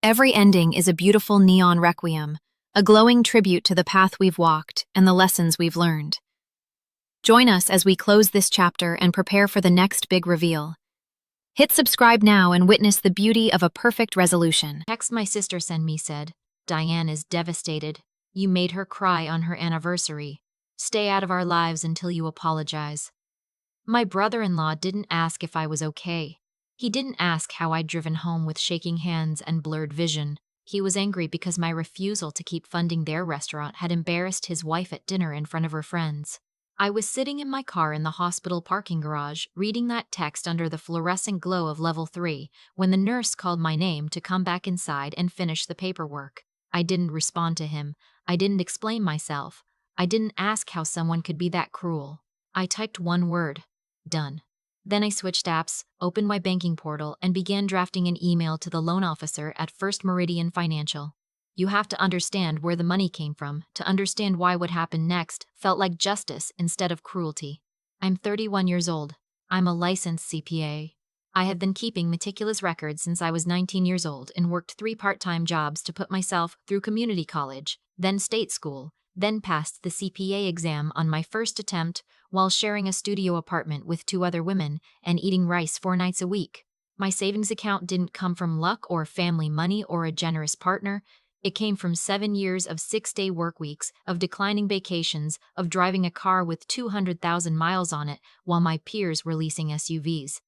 Every ending is a beautiful neon requiem, a glowing tribute to the path we've walked and the lessons we've learned. Join us as we close this chapter and prepare for the next big reveal. Hit subscribe now and witness the beauty of a perfect resolution. Text my sister sent me said, Diane is devastated. You made her cry on her anniversary. Stay out of our lives until you apologize. My brother-in-law didn't ask if I was okay. He didn't ask how I'd driven home with shaking hands and blurred vision. He was angry because my refusal to keep funding their restaurant had embarrassed his wife at dinner in front of her friends. I was sitting in my car in the hospital parking garage, reading that text under the fluorescent glow of level 3, when the nurse called my name to come back inside and finish the paperwork. I didn't respond to him. I didn't explain myself. I didn't ask how someone could be that cruel. I typed one word. Done. Then I switched apps, opened my banking portal, and began drafting an email to the loan officer at First Meridian Financial. You have to understand where the money came from to understand why what happened next felt like justice instead of cruelty. I'm 31 years old. I'm a licensed CPA. I have been keeping meticulous records since I was 19 years old and worked 3 part-time jobs to put myself through community college, then state school, then passed the CPA exam on my first attempt while sharing a studio apartment with 2 other women and eating rice 4 nights a week. My savings account didn't come from luck or family money or a generous partner. It came from 7 years of 6-day work weeks, of declining vacations, of driving a car with 200,000 miles on it while my peers were leasing SUVs.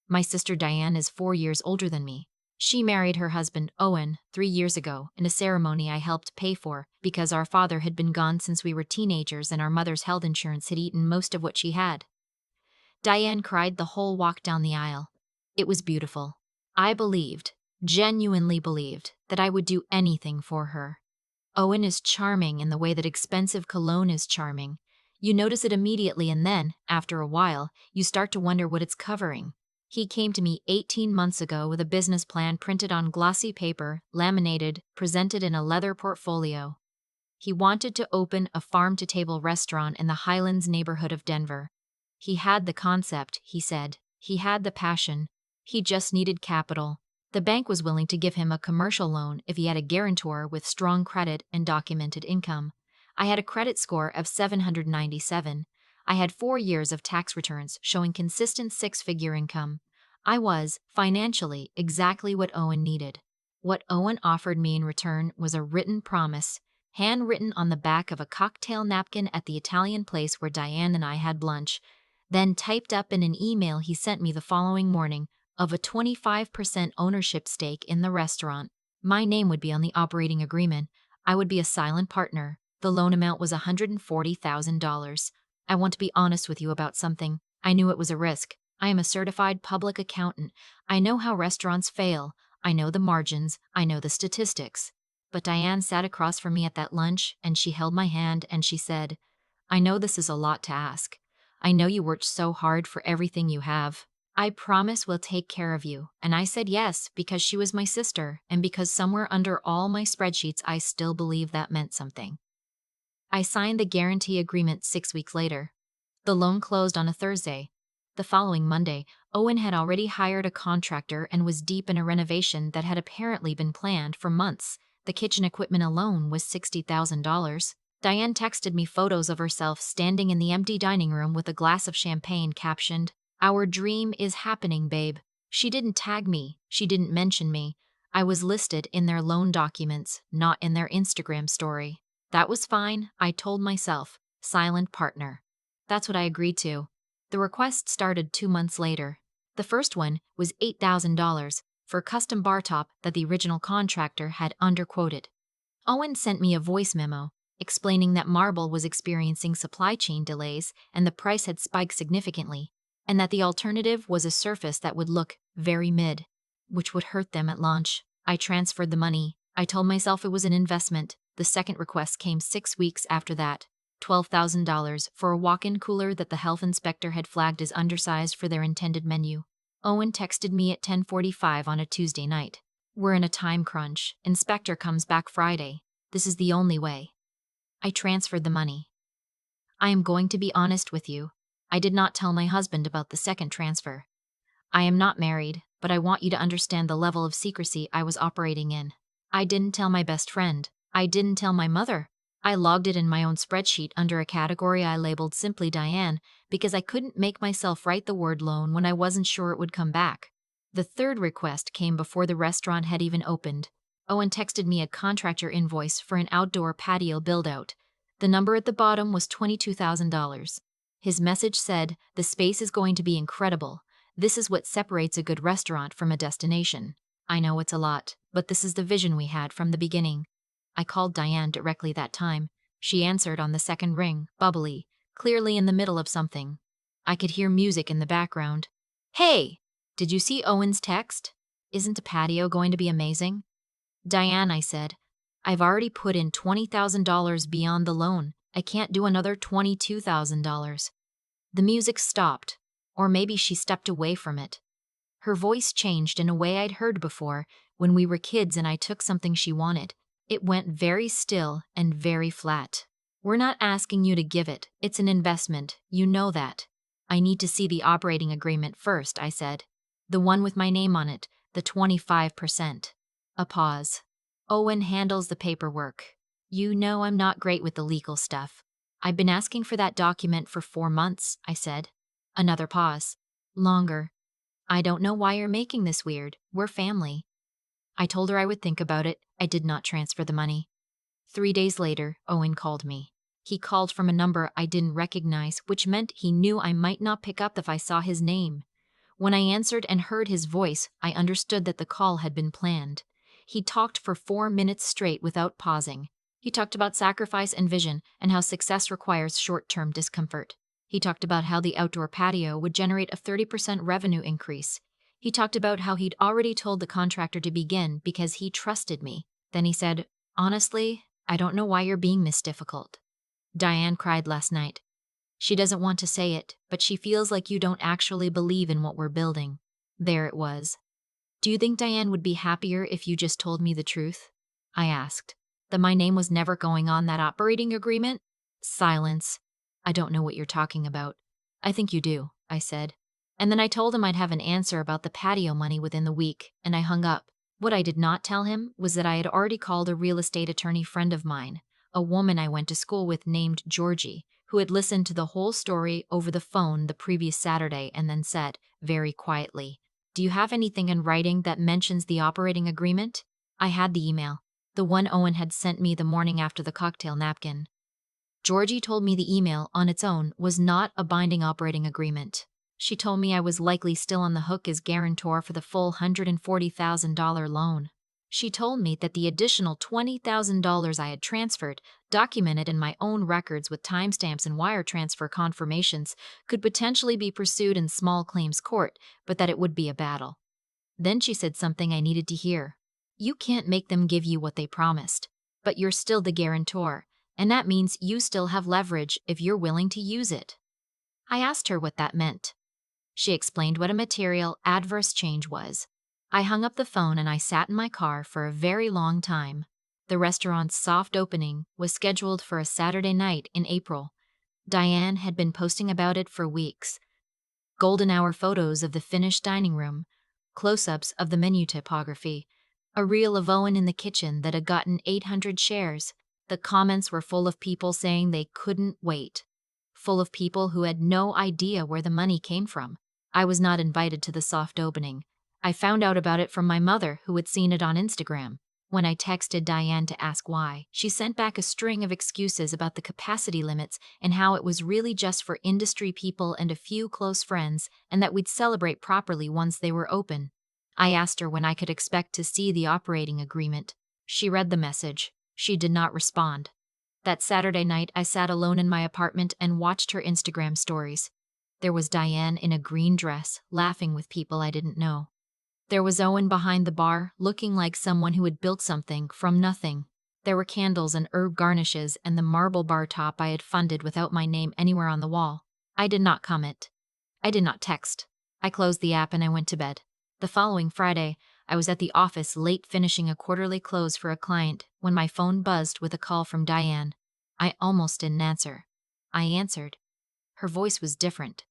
My sister Diane is 4 years older than me. She married her husband, Owen, 3 years ago in a ceremony I helped pay for because our father had been gone since we were teenagers and our mother's health insurance had eaten most of what she had. Diane cried the whole walk down the aisle. It was beautiful. I believed, genuinely believed, that I would do anything for her. Owen is charming in the way that expensive cologne is charming. You notice it immediately and then, after a while, you start to wonder what it's covering. He came to me 18 months ago with a business plan printed on glossy paper, laminated, presented in a leather portfolio. He wanted to open a farm-to-table restaurant in the Highlands neighborhood of Denver. He had the concept, he said. He had the passion. He just needed capital. The bank was willing to give him a commercial loan if he had a guarantor with strong credit and documented income. I had a credit score of 797. I had 4 years of tax returns showing consistent 6-figure income. I was, financially, exactly what Owen needed. What Owen offered me in return was a written promise, handwritten on the back of a cocktail napkin at the Italian place where Diane and I had lunch, then typed up in an email he sent me the following morning, of a 25% ownership stake in the restaurant. My name would be on the operating agreement. I would be a silent partner. The loan amount was $140,000. I want to be honest with you about something. I knew it was a risk. I am a certified public accountant. I know how restaurants fail. I know the margins. I know the statistics. But Diane sat across from me at that lunch, and she held my hand and she said, I know this is a lot to ask. I know you worked so hard for everything you have. I promise we'll take care of you. And I said yes because she was my sister and because somewhere under all my spreadsheets I still believe that meant something. I signed the guarantee agreement 6 weeks later. The loan closed on a Thursday. The following Monday, Owen had already hired a contractor and was deep in a renovation that had apparently been planned for months. The kitchen equipment alone was $60,000. Diane texted me photos of herself standing in the empty dining room with a glass of champagne captioned, Our dream is happening, babe. She didn't tag me. She didn't mention me. I was listed in their loan documents, not in their Instagram story. That was fine, I told myself. Silent partner. That's what I agreed to. The request started 2 months later. The first one was $8,000 for a custom bar top that the original contractor had underquoted. Owen sent me a voice memo explaining that Marble was experiencing supply chain delays and the price had spiked significantly, and that the alternative was a surface that would look very mid, which would hurt them at launch. I transferred the money. I told myself it was an investment. The second request came 6 weeks after that. $12,000 for a walk-in cooler that the health inspector had flagged as undersized for their intended menu. Owen texted me at 10:45 on a Tuesday night. We're in a time crunch. Inspector comes back Friday. This is the only way. I transferred the money. I am going to be honest with you. I did not tell my husband about the second transfer. I am not married, but I want you to understand the level of secrecy I was operating in. I didn't tell my best friend. I didn't tell my mother. I logged it in my own spreadsheet under a category I labeled simply Diane because I couldn't make myself write the word loan when I wasn't sure it would come back. The third request came before the restaurant had even opened. Owen texted me a contractor invoice for an outdoor patio build-out. The number at the bottom was $22,000. His message said, "The space is going to be incredible. This is what separates a good restaurant from a destination." I know it's a lot, but this is the vision we had from the beginning. I called Diane directly that time. She answered on the second ring, bubbly, clearly in the middle of something. I could hear music in the background. "Hey! Did you see Owen's text? Isn't a patio going to be amazing?" "Diane," I said, "I've already put in $20,000 beyond the loan. I can't do another $22,000. The music stopped, or maybe she stepped away from it. Her voice changed in a way I'd heard before when we were kids and I took something she wanted. It went very still and very flat. "We're not asking you to give it. It's an investment. You know that." "I need to see the operating agreement first," I said. "The one with my name on it, the 25%. A pause. "Owen handles the paperwork. You know I'm not great with the legal stuff." "I've been asking for that document for 4 months," I said. Another pause. Longer. "I don't know why you're making this weird. We're family." I told her I would think about it. I did not transfer the money. 3 days later, Owen called me. He called from a number I didn't recognize, which meant he knew I might not pick up if I saw his name. When I answered and heard his voice, I understood that the call had been planned. He talked for 4 minutes straight without pausing. He talked about sacrifice and vision and how success requires short-term discomfort. He talked about how the outdoor patio would generate a 30% revenue increase. He talked about how he'd already told the contractor to begin because he trusted me. Then he said, "Honestly, I don't know why you're being this difficult." "Diane cried last night. She doesn't want to say it, but she feels like you don't actually believe in what we're building." There it was. "Do you think Diane would be happier if you just told me the truth?" I asked. "That my name was never going on that operating agreement?" Silence. "I don't know what you're talking about." "I think you do," I said. And then I told him I'd have an answer about the patio money within the week, and I hung up. What I did not tell him was that I had already called a real estate attorney friend of mine, a woman I went to school with named Georgie, who had listened to the whole story over the phone the previous Saturday and then said, very quietly, "Do you have anything in writing that mentions the operating agreement?" I had the email, the one Owen had sent me the morning after the cocktail napkin. Georgie told me the email, on its own, was not a binding operating agreement. She told me I was likely still on the hook as guarantor for the full $140,000 loan. She told me that the additional $20,000 I had transferred, documented in my own records with timestamps and wire transfer confirmations, could potentially be pursued in small claims court, but that it would be a battle. Then she said something I needed to hear. "You can't make them give you what they promised, but you're still the guarantor, and that means you still have leverage if you're willing to use it." I asked her what that meant. She explained what a material adverse change was. I hung up the phone and I sat in my car for a very long time. The restaurant's soft opening was scheduled for a Saturday night in April. Diane had been posting about it for weeks. Golden hour photos of the finished dining room, close-ups of the menu typography, a reel of Owen in the kitchen that had gotten 800 shares. The comments were full of people saying they couldn't wait. Full of people who had no idea where the money came from. I was not invited to the soft opening. I found out about it from my mother, who had seen it on Instagram. When I texted Diane to ask why, she sent back a string of excuses about the capacity limits and how it was really just for industry people and a few close friends, and that we'd celebrate properly once they were open. I asked her when I could expect to see the operating agreement. She read the message. She did not respond. That Saturday night, I sat alone in my apartment and watched her Instagram stories. There was Diane in a green dress, laughing with people I didn't know. There was Owen behind the bar, looking like someone who had built something from nothing. There were candles and herb garnishes and the marble bar top I had funded without my name anywhere on the wall. I did not comment. I did not text. I closed the app and I went to bed. The following Friday, I was at the office late finishing a quarterly close for a client when my phone buzzed with a call from Diane. I almost didn't answer. I answered. Her voice was different.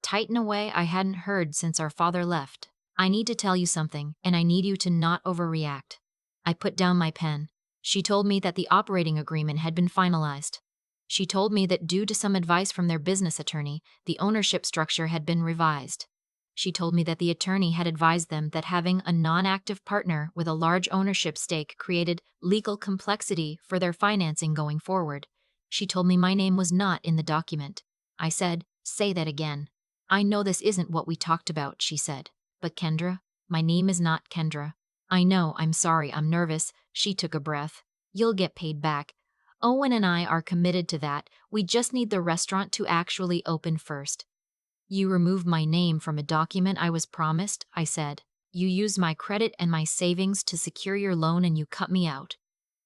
Tight in a way I hadn't heard since our father left. "I need to tell you something, and I need you to not overreact." I put down my pen. She told me that the operating agreement had been finalized. She told me that due to some advice from their business attorney, the ownership structure had been revised. She told me that the attorney had advised them that having a non-active partner with a large ownership stake created legal complexity for their financing going forward. She told me my name was not in the document. I said, "Say that again." "I know this isn't what we talked about," she said. "But Kendra, my name is not Kendra." "I know, I'm sorry, I'm nervous." She took a breath. "You'll get paid back. Owen and I are committed to that. We just need the restaurant to actually open first." "You removed my name from a document I was promised," I said. "You used my credit and my savings to secure your loan and you cut me out."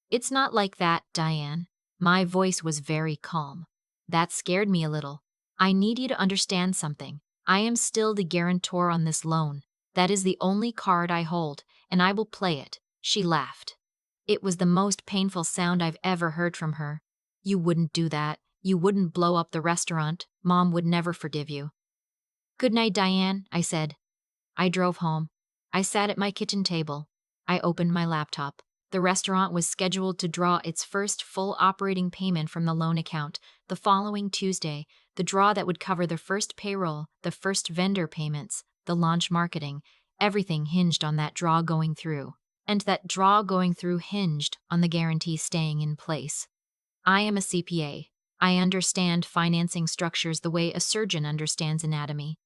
"It's not like that, Diane." My voice was very calm. "That scared me a little. I need you to understand something. I am still the guarantor on this loan. That is the only card I hold, and I will play it." She laughed. It was the most painful sound I've ever heard from her. "You wouldn't do that. You wouldn't blow up the restaurant. Mom would never forgive you." "Good night, Diane," I said. I drove home. I sat at my kitchen table. I opened my laptop. The restaurant was scheduled to draw its first full operating payment from the loan account the following Tuesday, the draw that would cover the first payroll, the first vendor payments, the launch marketing. Everything hinged on that draw going through. And that draw going through hinged on the guarantee staying in place. I am a CPA. I understand financing structures the way a surgeon understands anatomy.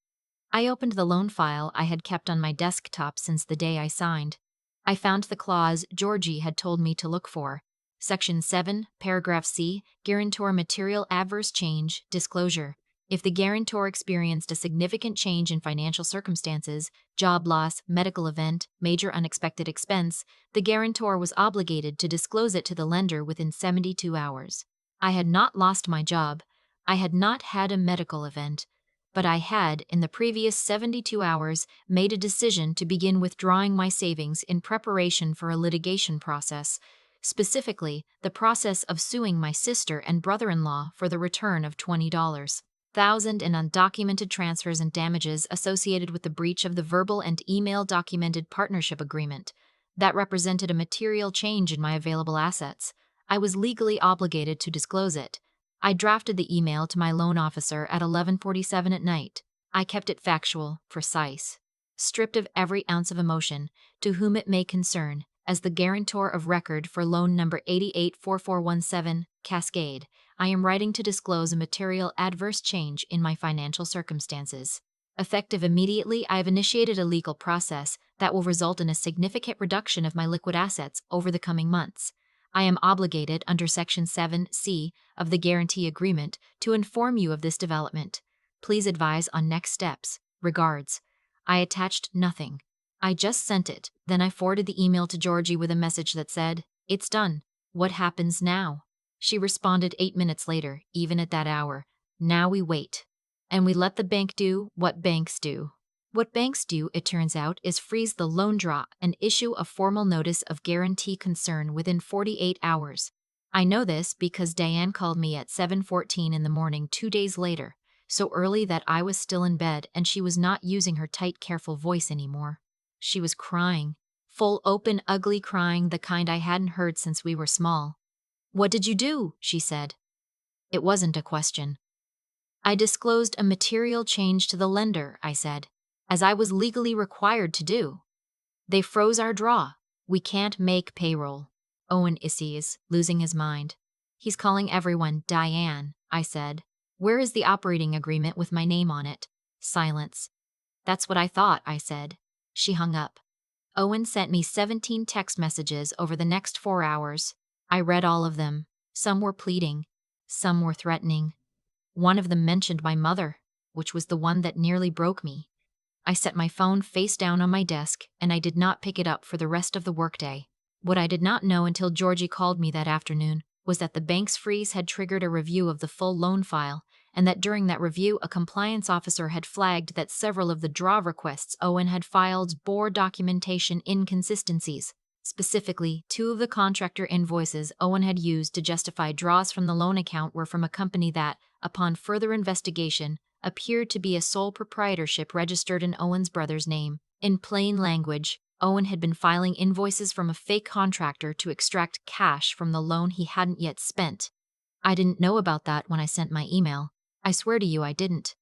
I opened the loan file I had kept on my desktop since the day I signed. I found the clause Georgie had told me to look for. Section 7, Paragraph C, Guarantor Material Adverse Change, Disclosure. If the guarantor experienced a significant change in financial circumstances, job loss, medical event, major unexpected expense, the guarantor was obligated to disclose it to the lender within 72 hours. I had not lost my job. I had not had a medical event. But I had, in the previous 72 hours, made a decision to begin withdrawing my savings in preparation for a litigation process, specifically the process of suing my sister and brother-in-law for the return of $20,000 in undocumented transfers and damages associated with the breach of the verbal and email documented partnership agreement. That represented a material change in my available assets. I was legally obligated to disclose it. I drafted the email to my loan officer at 11:47 at night. I kept it factual, precise, stripped of every ounce of emotion, to whom it may concern, as the guarantor of record for loan number 884417, Cascade. I am writing to disclose a material adverse change in my financial circumstances. Effective immediately, I have initiated a legal process that will result in a significant reduction of my liquid assets over the coming months. I am obligated under Section 7C of the Guarantee Agreement to inform you of this development. Please advise on next steps. Regards. I attached nothing. I just sent it, then I forwarded the email to Georgie with a message that said, "It's done. What happens now?" She responded 8 minutes later, even at that hour. "Now we wait. And we let the bank do what banks do." What banks do, it turns out, is freeze the loan draw and issue a formal notice of guarantee concern within 48 hours. I know this because Diane called me at 7:14 in the morning 2 days later, so early that I was still in bed and she was not using her tight, careful voice anymore. She was crying. Full, open, ugly crying, the kind I hadn't heard since we were small. "What did you do?" she said. It wasn't a question. "I disclosed a material change to the lender," I said, "as I was legally required to do. They froze our draw. We can't make payroll." Owen is losing his mind. "He's calling everyone Diane," I said. "Where is the operating agreement with my name on it?" Silence. "That's what I thought," I said. She hung up. Owen sent me 17 text messages over the next 4 hours. I read all of them. Some were pleading. Some were threatening. One of them mentioned my mother, which was the one that nearly broke me. I set my phone face down on my desk, and I did not pick it up for the rest of the workday. What I did not know until Georgie called me that afternoon was that the bank's freeze had triggered a review of the full loan file, and that during that review a compliance officer had flagged that several of the draw requests Owen had filed bore documentation inconsistencies. Specifically, 2 of the contractor invoices Owen had used to justify draws from the loan account were from a company that, upon further investigation, appeared to be a sole proprietorship registered in Owen's brother's name. In plain language, Owen had been filing invoices from a fake contractor to extract cash from the loan he hadn't yet spent. I didn't know about that when I sent my email. I swear to you I didn't.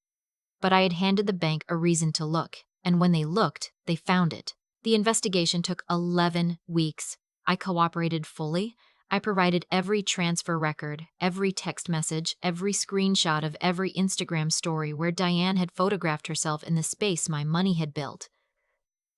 But I had handed the bank a reason to look, and when they looked, they found it. The investigation took 11 weeks. I cooperated fully. I provided every transfer record, every text message, every screenshot of every Instagram story where Diane had photographed herself in the space my money had built.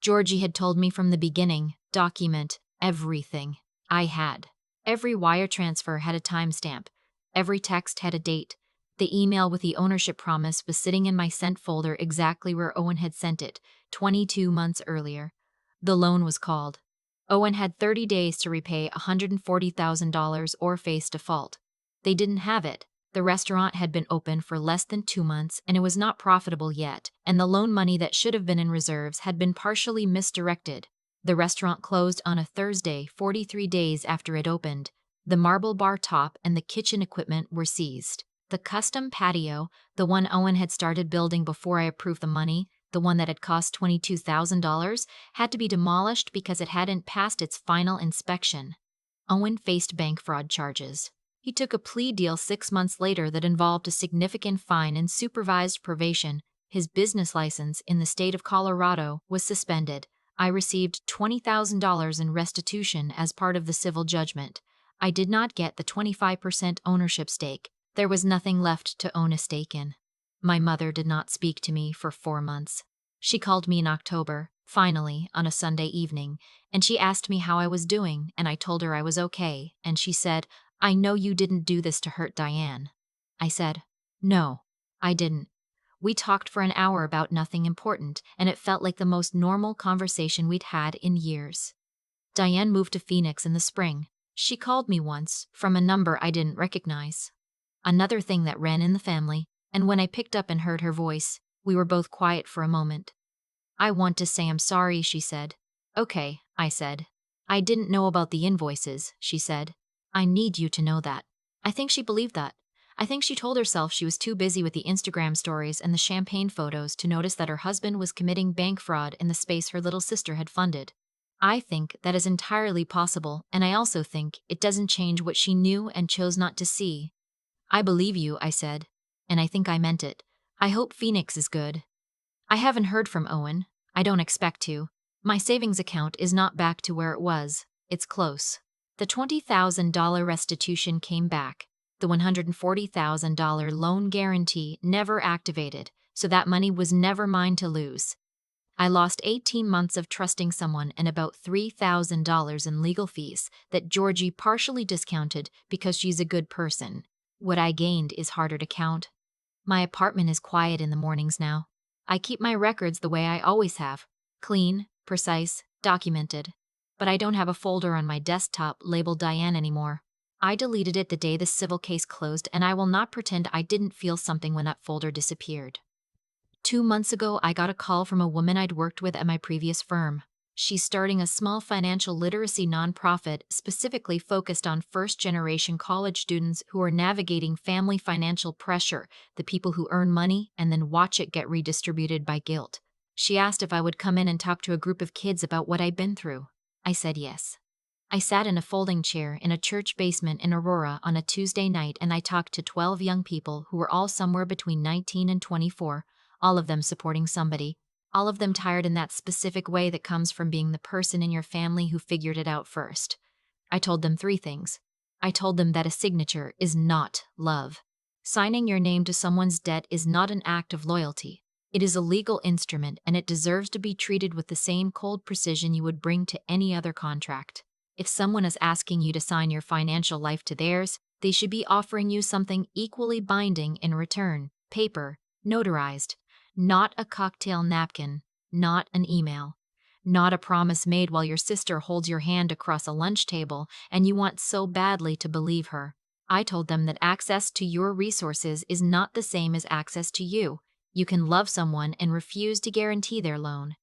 Georgie had told me from the beginning, document everything. I had. Every wire transfer had a timestamp. Every text had a date. The email with the ownership promise was sitting in my sent folder exactly where Owen had sent it, 22 months earlier. The loan was called. Owen had 30 days to repay $140,000 or face default. They didn't have it. The restaurant had been open for less than 2 months and it was not profitable yet, and the loan money that should have been in reserves had been partially misdirected. The restaurant closed on a Thursday, 43 days after it opened. The marble bar top and the kitchen equipment were seized. The custom patio, the one Owen had started building before I approved the money, the one that had cost $22,000, had to be demolished because it hadn't passed its final inspection. Owen faced bank fraud charges. He took a plea deal 6 months later that involved a significant fine and supervised probation. His business license in the state of Colorado was suspended. I received $20,000 in restitution as part of the civil judgment. I did not get the 25% ownership stake. There was nothing left to own a stake in. My mother did not speak to me for 4 months. She called me in October, finally, on a Sunday evening, and she asked me how I was doing, and I told her I was okay, and she said, "I know you didn't do this to hurt Diane." I said, "No, I didn't." We talked for an hour about nothing important, and it felt like the most normal conversation we'd had in years. Diane moved to Phoenix in the spring. She called me once, from a number I didn't recognize. Another thing that ran in the family, and when I picked up and heard her voice, we were both quiet for a moment. "I want to say I'm sorry," she said. "Okay," I said. "I didn't know about the invoices," she said. "I need you to know that." I think she believed that. I think she told herself she was too busy with the Instagram stories and the champagne photos to notice that her husband was committing bank fraud in the space her little sister had funded. I think that is entirely possible, and I also think it doesn't change what she knew and chose not to see. "I believe you," I said, and I think I meant it. "I hope Phoenix is good." I haven't heard from Owen. I don't expect to. My savings account is not back to where it was. It's close. The $20,000 restitution came back. The $140,000 loan guarantee never activated, so that money was never mine to lose. I lost 18 months of trusting someone and about $3,000 in legal fees that Georgie partially discounted because she's a good person. What I gained is harder to count. My apartment is quiet in the mornings now. I keep my records the way I always have. Clean, precise, documented. But I don't have a folder on my desktop labeled Diane anymore. I deleted it the day the civil case closed, and I will not pretend I didn't feel something when that folder disappeared. 2 months ago, I got a call from a woman I'd worked with at my previous firm. She's starting a small financial literacy nonprofit specifically focused on first-generation college students who are navigating family financial pressure, the people who earn money and then watch it get redistributed by guilt. She asked if I would come in and talk to a group of kids about what I'd been through. I said yes. I sat in a folding chair in a church basement in Aurora on a Tuesday night and I talked to 12 young people who were all somewhere between 19 and 24, all of them supporting somebody. All of them tired in that specific way that comes from being the person in your family who figured it out first. I told them 3 things. I told them that a signature is not love. Signing your name to someone's debt is not an act of loyalty. It is a legal instrument and it deserves to be treated with the same cold precision you would bring to any other contract. If someone is asking you to sign your financial life to theirs, they should be offering you something equally binding in return, paper, notarized. Not a cocktail napkin, not an email, not a promise made while your sister holds your hand across a lunch table and you want so badly to believe her. I told them that access to your resources is not the same as access to you. You can love someone and refuse to guarantee their loan.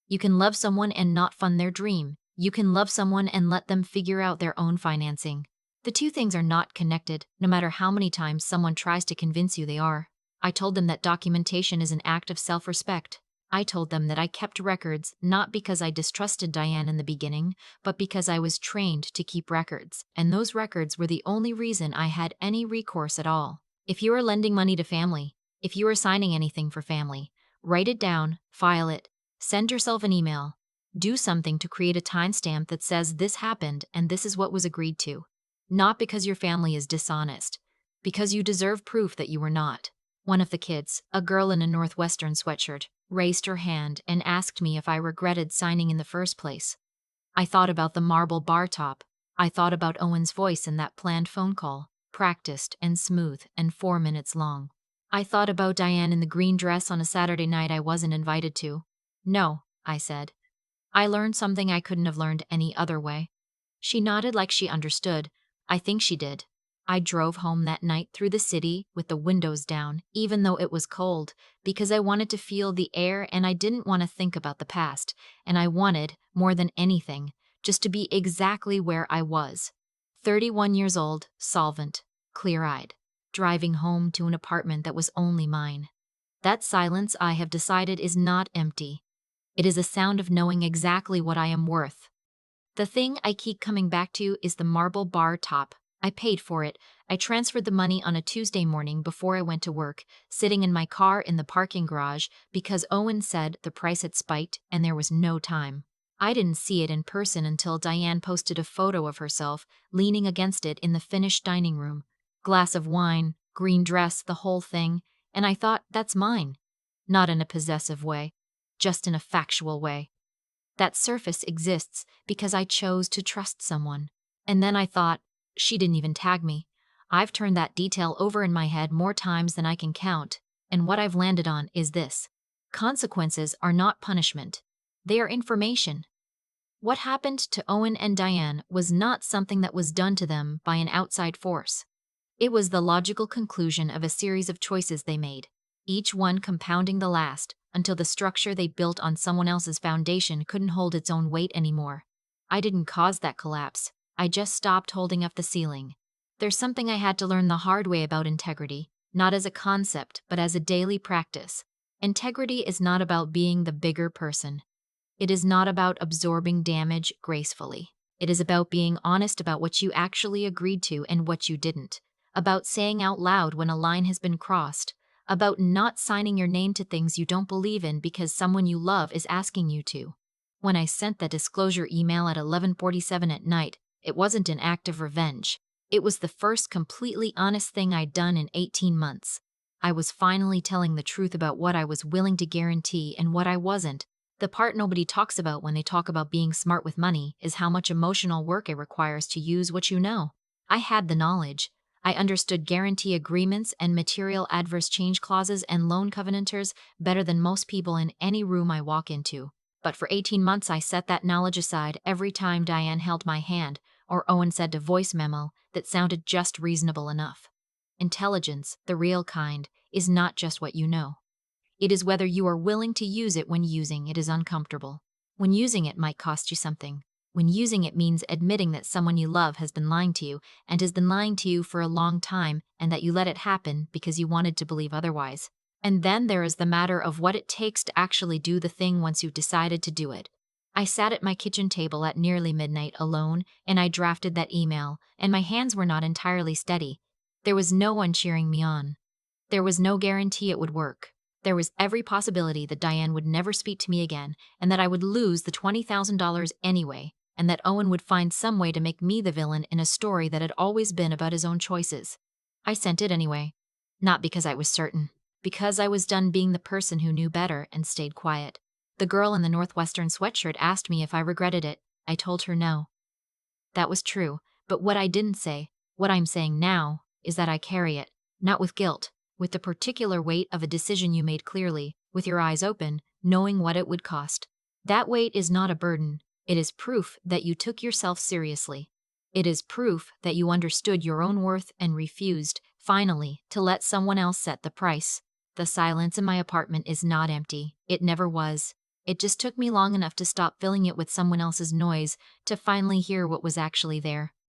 You can love someone and not fund their dream. You can love someone and let them figure out their own financing. The 2 things are not connected, no matter how many times someone tries to convince you they are. I told them that documentation is an act of self-respect. I told them that I kept records not because I distrusted Diane in the beginning, but because I was trained to keep records, and those records were the only reason I had any recourse at all. If you are lending money to family, if you are signing anything for family, write it down, file it, send yourself an email. Do something to create a timestamp that says this happened and this is what was agreed to. Not because your family is dishonest, because you deserve proof that you were not. One of the kids, a girl in a Northwestern sweatshirt, raised her hand and asked me if I regretted signing in the first place. I thought about the marble bar top. I thought about Owen's voice in that planned phone call, practiced and smooth and 4 minutes long. I thought about Diane in the green dress on a Saturday night I wasn't invited to. No, I said. I learned something I couldn't have learned any other way. She nodded like she understood. I think she did. I drove home that night through the city with the windows down, even though it was cold, because I wanted to feel the air and I didn't want to think about the past, and I wanted, more than anything, just to be exactly where I was. 31 years old, solvent, clear-eyed, driving home to an apartment that was only mine. That silence, I have decided, is not empty. It is a sound of knowing exactly what I am worth. The thing I keep coming back to is the marble bar top. I paid for it. I transferred the money on a Tuesday morning before I went to work, sitting in my car in the parking garage because Owen said the price had spiked and there was no time. I didn't see it in person until Diane posted a photo of herself leaning against it in the finished dining room. Glass of wine, green dress, the whole thing, and I thought, that's mine. Not in a possessive way, just in a factual way. That surface exists because I chose to trust someone. And then I thought, she didn't even tag me. I've turned that detail over in my head more times than I can count, and what I've landed on is this. Consequences are not punishment. They are information. What happened to Owen and Diane was not something that was done to them by an outside force. It was the logical conclusion of a series of choices they made, each one compounding the last, until the structure they built on someone else's foundation couldn't hold its own weight anymore. I didn't cause that collapse. I just stopped holding up the ceiling. There's something I had to learn the hard way about integrity, not as a concept, but as a daily practice. Integrity is not about being the bigger person. It is not about absorbing damage gracefully. It is about being honest about what you actually agreed to and what you didn't. About saying out loud when a line has been crossed. About not signing your name to things you don't believe in because someone you love is asking you to. When I sent that disclosure email at 11:47 at night, it wasn't an act of revenge. It was the first completely honest thing I'd done in 18 months. I was finally telling the truth about what I was willing to guarantee and what I wasn't. The part nobody talks about when they talk about being smart with money is how much emotional work it requires to use what you know. I had the knowledge. I understood guarantee agreements and material adverse change clauses and loan covenanters better than most people in any room I walk into. But for 18 months I set that knowledge aside every time Diane held my hand or Owen said a voice memo that sounded just reasonable enough. Intelligence, the real kind, is not just what you know. It is whether you are willing to use it when using it is uncomfortable. When using it might cost you something. When using it means admitting that someone you love has been lying to you and has been lying to you for a long time and that you let it happen because you wanted to believe otherwise. And then there is the matter of what it takes to actually do the thing once you've decided to do it. I sat at my kitchen table at nearly midnight alone and I drafted that email, and my hands were not entirely steady. There was no one cheering me on. There was no guarantee it would work. There was every possibility that Diane would never speak to me again and that I would lose the $20,000 anyway, and that Owen would find some way to make me the villain in a story that had always been about his own choices. I sent it anyway. Not because I was certain. Because I was done being the person who knew better and stayed quiet. The girl in the Northwestern sweatshirt asked me if I regretted it. I told her no. That was true, but what I didn't say, what I'm saying now, is that I carry it, not with guilt, with the particular weight of a decision you made clearly, with your eyes open, knowing what it would cost. That weight is not a burden. It is proof that you took yourself seriously. It is proof that you understood your own worth and refused, finally, to let someone else set the price. The silence in my apartment is not empty. It never was. It just took me long enough to stop filling it with someone else's noise, to finally hear what was actually there.